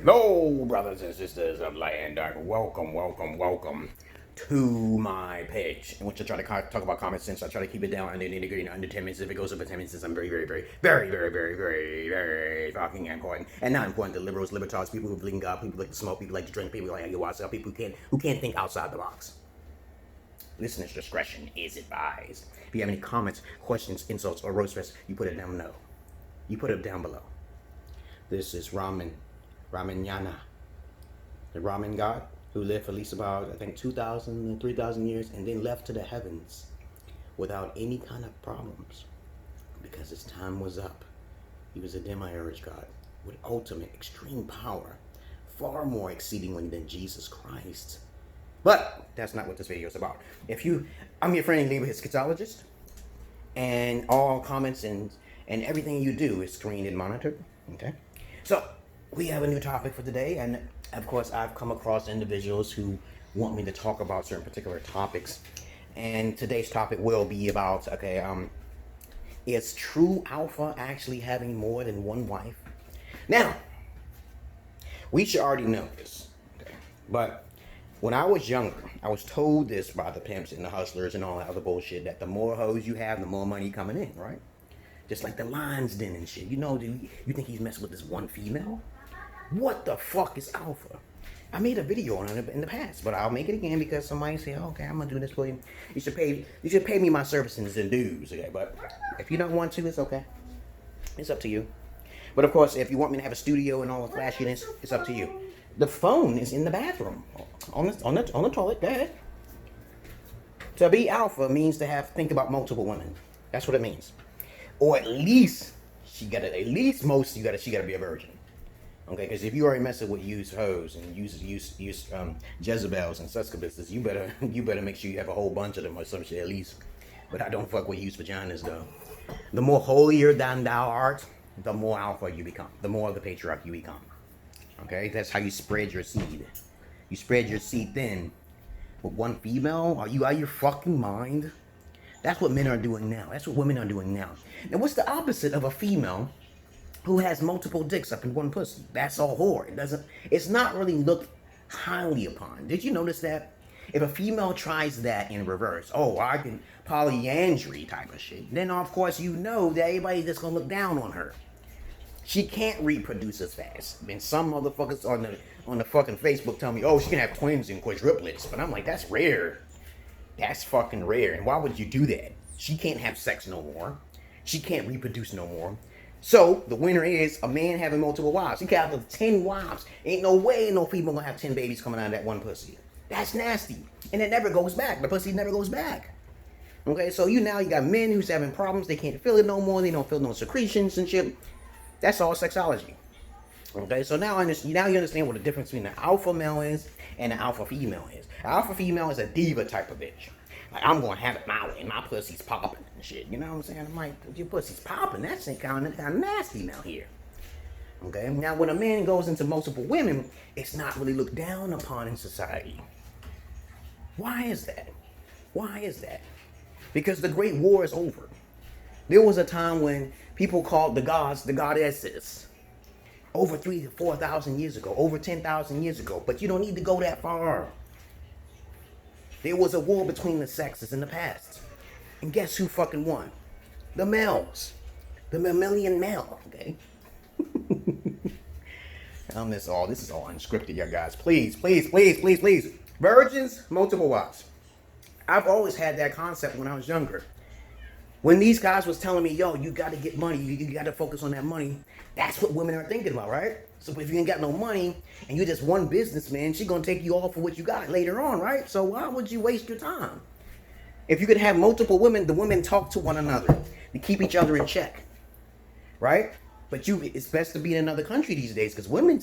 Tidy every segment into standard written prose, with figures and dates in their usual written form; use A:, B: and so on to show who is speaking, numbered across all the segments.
A: Hello, brothers and sisters of light and dark. Welcome to my page, in which I try to talk about common sense. I try to keep it down under nitty-gritty, under 10 minutes. If it goes over 10 minutes, I'm very fucking important. And not important to liberals, libertards, people who believe in God, people who like to smoke, people who like to drink, people who like Yo Arse, people who can't think outside the box. Listener's discretion is advised. If you have any comments, questions, insults, or roast fests, you put it down below. You put it down below. This is Ramanyana, the ramen god who lived for at least about, I think, 2,000 or 3,000 years and then left to the heavens without any kind of problems because his time was up. He was a demiurge god with ultimate extreme power, far more exceedingly than Jesus Christ. But that's not what this video is about. I'm your friendly neighborhood Schizologist, and all comments and everything you do is screened and monitored. Okay, so we have a new topic for today, and of course I've come across individuals who want me to talk about certain particular topics, and today's topic will be about, is true alpha actually having more than one wife? Now, we should already know this, okay, but when I was younger, I was told this by the pimps and the hustlers and all that other bullshit, that the more hoes you have, the more money coming in, right? Just like the Lions Den and shit. You know, dude, you think he's messing with this one female? What the fuck is alpha? I made a video on it in the past, but I'll make it again because somebody said, okay, I'm gonna do this for you. You should pay me my services and dues, okay? But if you don't want to, it's okay. It's up to you. But of course, if you want me to have a studio and all the flashiness, it's up to you. The phone is in the bathroom, on the toilet. Go ahead. To be alpha means to think about multiple women. That's what it means. Or at least she gotta be a virgin. Okay, because if you already messing with used hoes and used Jezebels and Sexologists, you better make sure you have a whole bunch of them or some shit at least. But I don't fuck with used vaginas though. The more holier than thou art, the more alpha you become. The more of the patriarch you become. Okay, that's how you spread your seed. You spread your seed thin with one female. Are you out of your fucking mind? That's what men are doing now. That's what women are doing now. Now, what's the opposite of a female who has multiple dicks up in one pussy? That's all whore. It's not really looked highly upon. Did you notice that? If a female tries that in reverse, I can polyandry type of shit, then of course you know that everybody's just gonna look down on her. She can't reproduce as fast. And some motherfuckers on the fucking Facebook tell me, she can have twins and quadruplets. But I'm like, that's rare. That's fucking rare. And why would you do that? She can't have sex no more. She can't reproduce no more. So the winner is a man having multiple wives. He got up to 10 wives. Ain't no way no female gonna have 10 babies coming out of that one pussy. That's nasty. And it never goes back. The pussy never goes back. Okay, so you got men who's having problems. They can't feel it no more. They don't feel no secretions and shit. That's all sexology. Okay, so now you understand what the difference between the alpha male is and the alpha female is. The alpha female is a diva type of bitch. Like, I'm gonna have it my way, my pussy's popping and shit. You know what I'm saying? I'm like, your pussy's popping. That's kind of nasty now here. Okay, now when a man goes into multiple women, it's not really looked down upon in society. Why is that? Why is that? Because the Great War is over. There was a time when people called the gods the goddesses. Over 3,000 to 4,000 years ago, over 10,000 years ago. But you don't need to go that far. There was a war between the sexes in the past. And guess who fucking won? The males. The mammalian male, okay? This is all unscripted, you guys. Please. Virgins, multiple wives. I've always had that concept when I was younger. When these guys was telling me, you got to get money, you got to focus on that money, that's what women are thinking about, right? So if you ain't got no money and you're just one businessman, she going to take you all for what you got later on, right? So why would you waste your time? If you could have multiple women, the women talk to one another to keep each other in check, right? But it's best to be in another country these days because women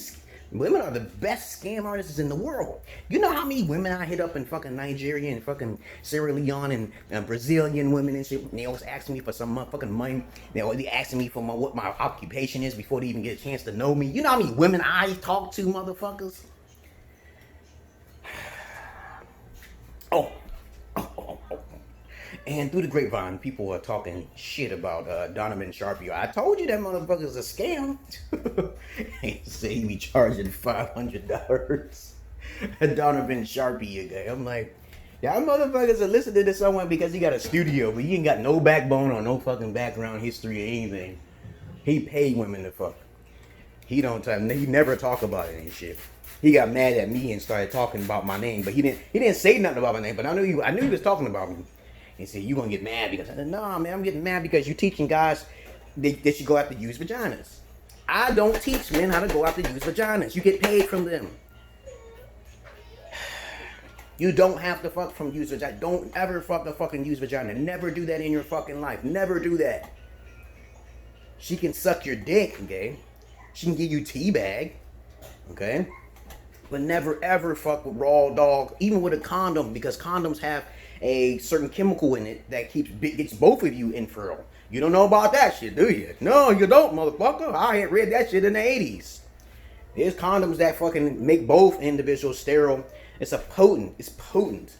A: are the best scam artists in the world. You know how many women I hit up in fucking Nigeria and fucking Sierra Leone and Brazilian women and shit? And they always asking me for some motherfucking money. They asking me for what my occupation is before they even get a chance to know me. You know how many women I talk to, motherfuckers? And through the grapevine, people are talking shit about Donovan Sharpie. I told you that motherfucker's a scam. He say he be charging $500. Donovan Sharpie again. I'm like, y'all motherfuckers are listening to someone because he got a studio, but he ain't got no backbone or no fucking background history or anything. He paid women to fuck. He never talk about it and shit. He got mad at me and started talking about my name, but he didn't say nothing about my name, but I knew he was talking about me. He said, you gonna get mad because I said, no, man, I'm getting mad because you're teaching guys they should go out to use vaginas. I don't teach men how to go out to use vaginas. You get paid from them. You don't have to fuck from use vagina. Don't ever fuck a fucking use vagina. Never do that in your fucking life. Never do that. She can suck your dick, okay? She can give you teabag, okay? But never ever fuck with raw dog, even with a condom, because condoms have a certain chemical in it that gets both of you infertile. You don't know about that shit, do you? No, you don't, motherfucker. I had read that shit in the 80s. There's condoms that fucking make both individuals sterile. It's potent.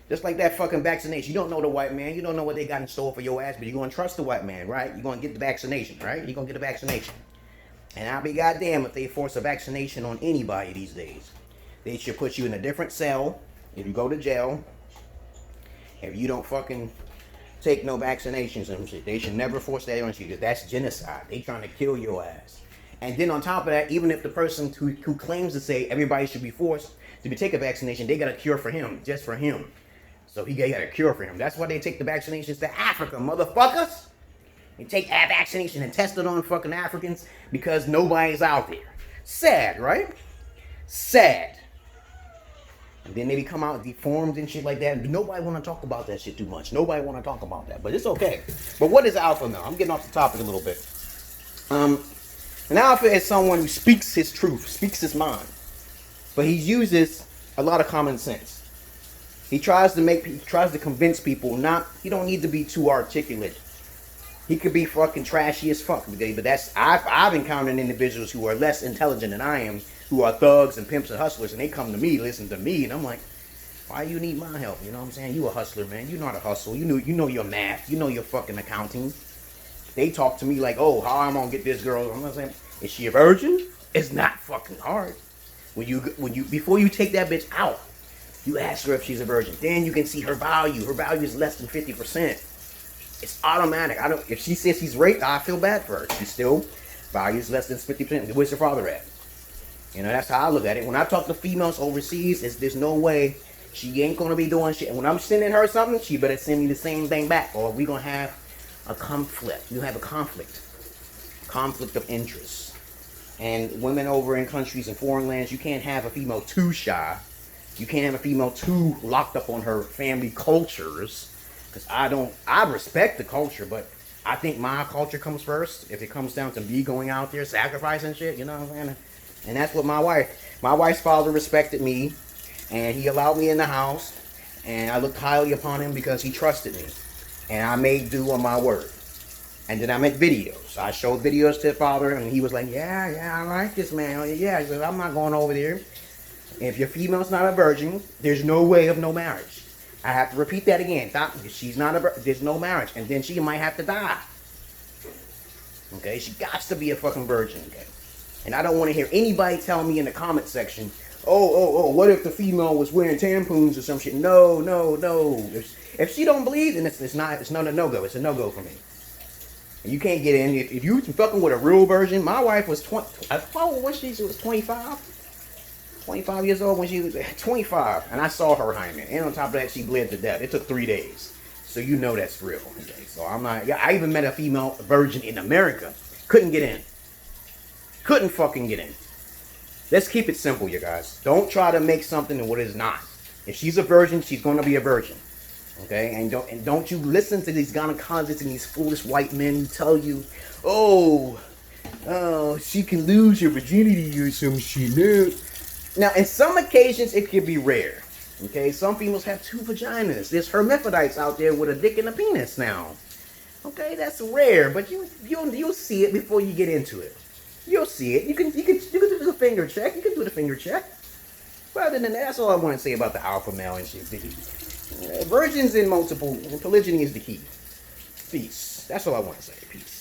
A: Just like that fucking vaccination. You don't know the white man. You don't know what they got in store for your ass, but you're going to trust the white man, right? You're going to get the vaccination, right? You're going to get a vaccination. And I'll be goddamn if they force a vaccination on anybody these days. They should put you in a different cell if you go to jail. If you don't fucking take no vaccinations and shit, they should never force that on you, because that's genocide. They trying to kill your ass. And then on top of that, even if the person who claims to say everybody should be forced to take a vaccination, they got a cure for him, just for him. So he got a cure for him. That's why they take the vaccinations to Africa, motherfuckers. They take a vaccination and test it on fucking Africans because nobody's out there. Sad, right? Sad. And then they come out deformed and shit like that. Nobody want to talk about that shit too much. Nobody want to talk about that, but it's okay. But what is alpha now? I'm getting off the topic a little bit. An alpha is someone who speaks his truth, speaks his mind, but he uses a lot of common sense. He tries to convince people he don't need to be too articulate. He could be fucking trashy as fuck, but I've encountered individuals who are less intelligent than I am, who are thugs and pimps and hustlers, and they come to me, listen to me, and I'm like, why you need my help? You know what I'm saying? You a hustler, man. You not a hustle. You know your math. You know your fucking accounting. They talk to me like, oh, how I'm gonna get this girl? I'm not saying, is she a virgin? It's not fucking hard. Before you take that bitch out, you ask her if she's a virgin. Then you can see her value. Her value is less than 50%. It's automatic. If she says she's raped, I feel bad for her. She still values less than 50%. Where's her father at? You know, that's how I look at it. When I talk to females overseas, there's no way she ain't gonna be doing shit. When I'm sending her something, she better send me the same thing back, or we gonna have a conflict. You have a conflict of interest. And women over in countries and foreign lands, you can't have a female too shy. You can't have a female too locked up on her family cultures. Because I respect the culture, but I think my culture comes first. If it comes down to me going out there sacrificing shit, you know what I'm saying? And that's what my wife's father respected me, and he allowed me in the house, and I looked highly upon him because he trusted me, and I made do on my word. And then I made videos. I showed videos to the father, and he was like, yeah, I like this man. Yeah, he said, I'm not going over there. If your female's not a virgin, there's no way of no marriage. I have to repeat that again. She's not there's no marriage, and then she might have to die. Okay, she got to be a fucking virgin. Okay, and I don't want to hear anybody tell me in the comment section, oh, what if the female was wearing tampons or some shit? No. If she don't believe, then it's not a no-go. It's a no-go for me. And you can't get in if you fucking with a real virgin. My wife was 20. She was 25. 25 years old when she was 25, and I saw her hymen. And on top of that, she bled to death. It took 3 days, so you know that's real. Okay? So I'm not. Yeah, I even met a female virgin in America. Couldn't get in. Couldn't fucking get in. Let's keep it simple, you guys. Don't try to make something what it is not. If she's a virgin, she's going to be a virgin. Okay, and don't you listen to these gynecologists and these foolish white men who tell you, oh, she can lose her virginity or some shit. Now, in some occasions, it could be rare. Okay, some females have 2 vaginas. There's hermaphrodites out there with a dick and a penis now. Okay, that's rare, but you'll see it before you get into it. You'll see it. You can do the finger check. You can do the finger check. But other than that, that's all I want to say about the alpha male and shit. Virgins in multiple, polygyny is the key. Peace. That's all I want to say. Peace.